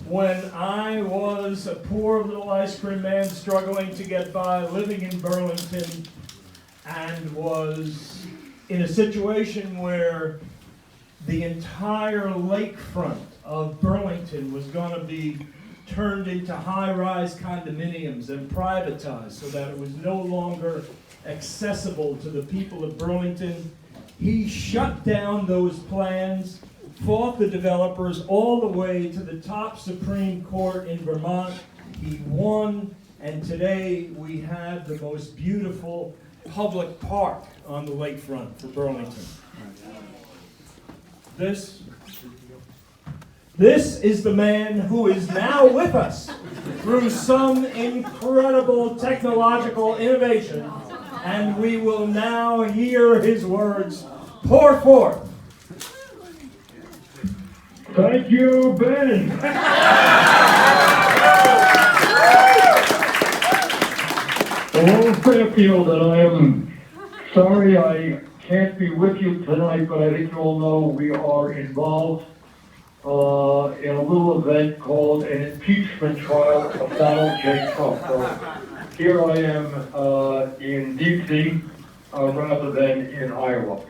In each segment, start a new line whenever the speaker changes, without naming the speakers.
when I was a poor little ice cream man struggling to get by, living in Burlington, and was in a situation where the entire lakefront of Burlington was going to be turned into high-rise condominiums and privatized so that it was no longer accessible to the people of Burlington. He shut down those plans, fought the developers all the way to the top Supreme Court in Vermont. He won, and today we have the most beautiful public park on the lakefront for Burlington. This is the man who is now with us through some incredible technological innovation, and we will now hear his words pour forth.
Thank you, Ben. Hello, Fairfield, and I am sorry I can't be with you tonight, but I think you all know we are involved in a little event called an impeachment trial of Donald J. Trump. So here I am in D.C. Rather than in Iowa.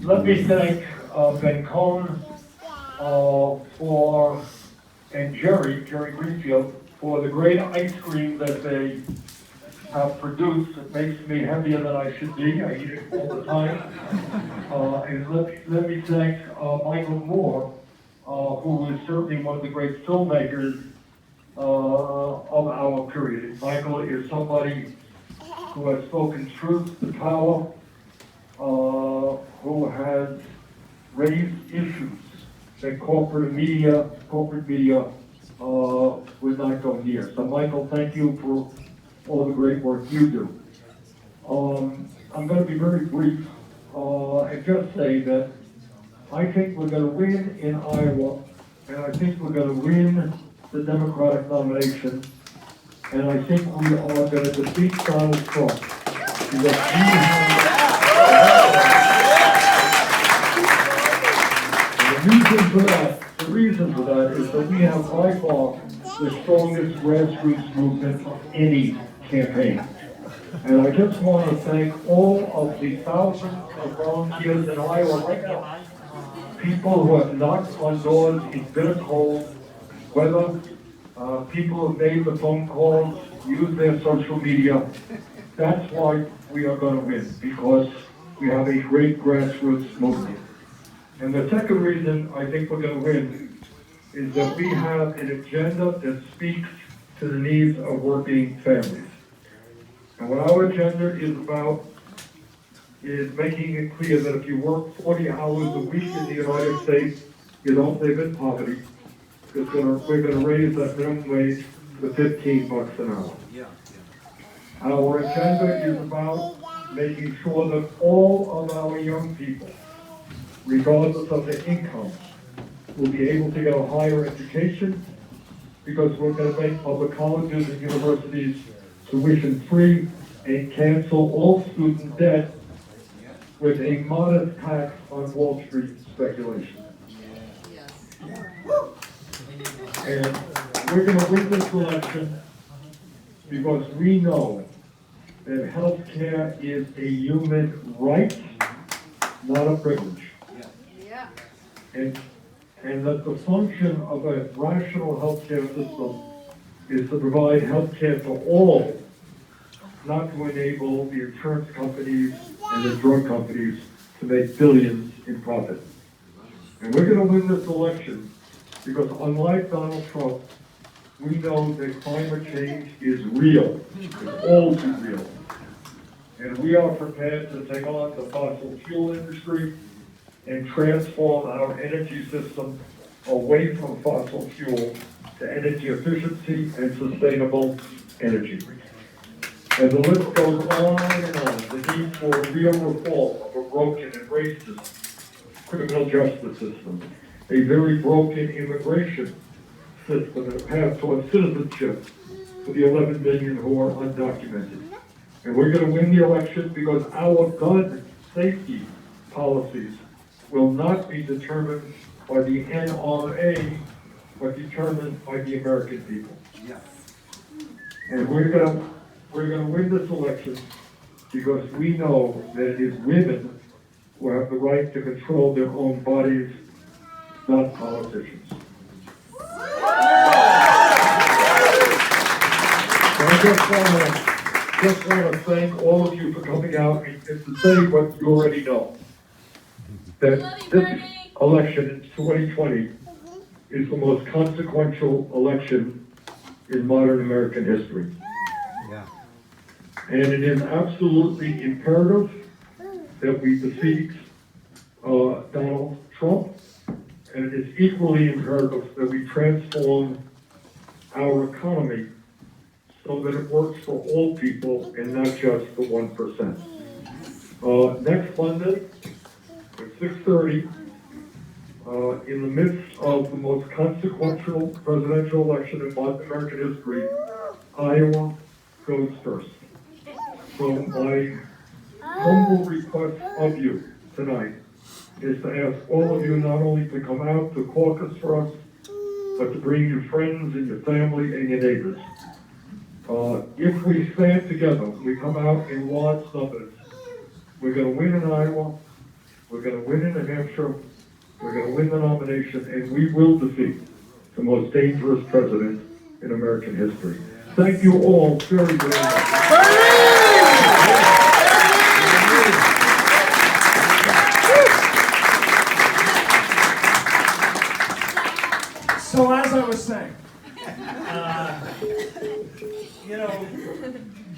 Let me thank Ben Cohn and Jerry Greenfield, for the great ice cream that they have produced. It makes me heavier than I should be. I eat it all the time. And let me thank Michael Moore, who is certainly one of the great filmmakers of our period. Michael is somebody who has spoken truth to power, who has raised issues that corporate media would not go near. So Michael, thank you for all the great work you do. I'm going to be very brief and just say that I think we're going to win in Iowa, and I think we're going to win the Democratic nomination, and I think we are going to defeat Donald Trump. The reason for that is that we have by far the strongest grassroots movement of any campaign. And I just want to thank all of the thousands of volunteers in Iowa right now. People who have knocked on doors in bitter cold weather, people who have made the phone calls, used their social media. That's why we are going to win, because we have a great grassroots movement. And the second reason I think we're going to win is that we have an agenda that speaks to the needs of working families. And what our agenda is about is making it clear that if you work 40 hours a week in the United States, you don't live in poverty, because we're going to raise that minimum wage to $15 an hour. Our agenda is about making sure that all of our young people, regardless of their income, will be able to get a higher education, because we're going to make public colleges and universities tuition-free and cancel all student debt with a modest tax on Wall Street speculation. And we're going to win this election because we know that health care is a human right, not a privilege. And that the function of a rational healthcare system is to provide healthcare for all, not to enable the insurance companies and the drug companies to make billions in profit. And we're going to win this election because, unlike Donald Trump, we know that climate change is real. It's all too real. And we are prepared to take on the fossil fuel industry and transform our energy system away from fossil fuel to energy efficiency and sustainable energy. And the list goes on and on. The need for real reform of a broken and racist criminal justice system, a very broken immigration system, and a path towards citizenship for the 11 million who are undocumented. And we're going to win the election because our gun safety policies will not be determined by the NRA but determined by the American people. And we're gonna win this election because we know that it is women who have the right to control their own bodies, not politicians. So I just want to thank all of you for coming out and to say what you already know. That this election in 2020 is the most consequential election in modern American history.
Yeah.
And it is absolutely imperative that we defeat Donald Trump, and it is equally imperative that we transform our economy so that it works for all people and not just the 1%. Next Monday at 6:30, in the midst of the most consequential presidential election in modern American history, Iowa goes first. So my humble request of you tonight is to ask all of you not only to come out to caucus for us, but to bring your friends and your family and your neighbors. If we stand together, we come out in large numbers, we're going to win in Iowa, we're going to win in New Hampshire, we're going to win the nomination, and we will defeat the most dangerous president in American history. Thank you all very, very much.
So as I was saying, you know,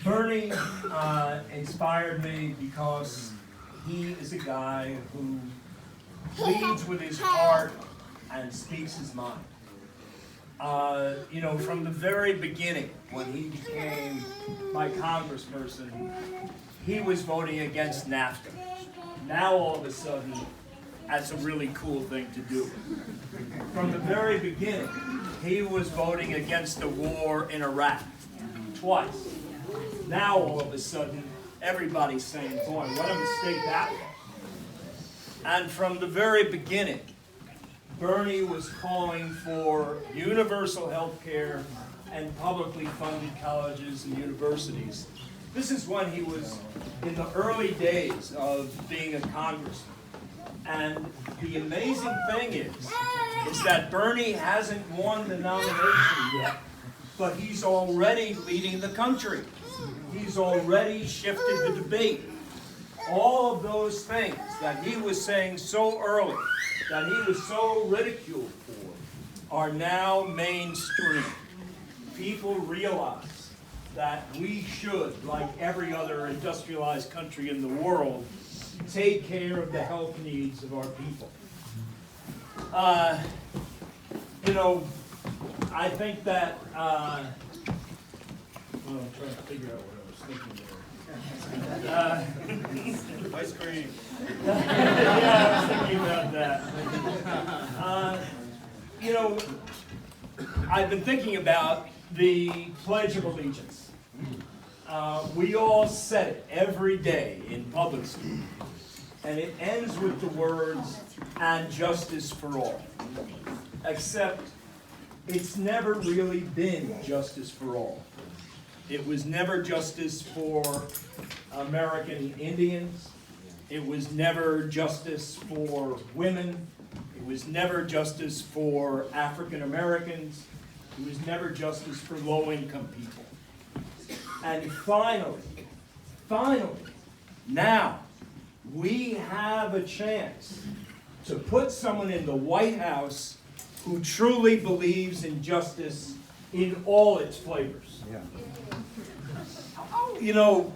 Bernie inspired me because he is a guy who leads with his heart and speaks his mind. You know, from the very beginning, when he became my congressperson, he was voting against NAFTA. Now all of a sudden, that's a really cool thing to do. From the very beginning, he was voting against the war in Iraq, twice. Now all of a sudden, everybody's saying, boy, what a mistake that was. And from the very beginning, Bernie was calling for universal health care and publicly funded colleges and universities. This is when he was in the early days of being a congressman. And the amazing thing is that Bernie hasn't won the nomination yet, but he's already leading the country. He's already shifted the debate. All of those things that he was saying so early, that he was so ridiculed for, are now mainstream. People realize that we should, like every other industrialized country in the world, take care of the health needs of our people. You know, I think that, well, I'm trying to figure out what I was thinking there.
Ice cream.
Yeah, I was thinking about that. You know, I've been thinking about the Pledge of Allegiance. We all said it every day in public school. And it ends with the words, "and justice for all." Except, it's never really been justice for all. It was never justice for American Indians. It was never justice for women. It was never justice for African Americans. It was never justice for low-income people. And finally, now, we have a chance to put someone in the White House who truly believes in justice in all its flavors.
Yeah.
You know,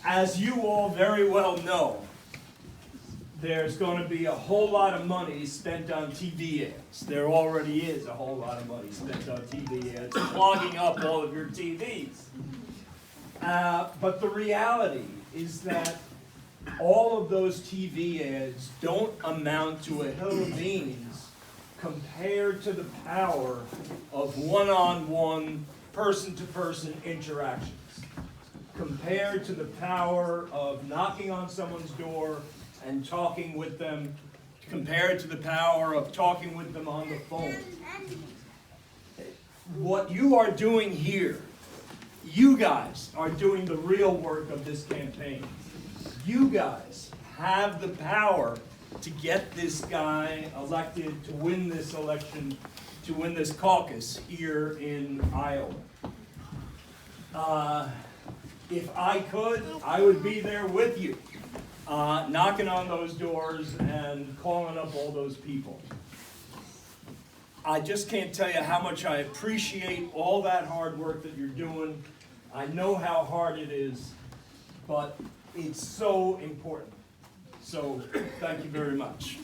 as you all very well know, there's going to be a whole lot of money spent on TV ads. There already is a whole lot of money spent on TV ads, clogging up all of your TVs. But the reality is that all of those TV ads don't amount to a hill of beans compared to the power of one-on-one, person-to-person interactions, compared to the power of knocking on someone's door and talking with them compared to the power of talking with them on the phone. What you are doing here, you guys are doing the real work of this campaign. You guys have the power to get this guy elected, to win this election, to win this caucus here in Iowa. If I could, I would be there with you, knocking on those doors and calling up all those people. I just can't tell you how much I appreciate all that hard work that you're doing. I know how hard it is, but it's so important. So, thank you very much.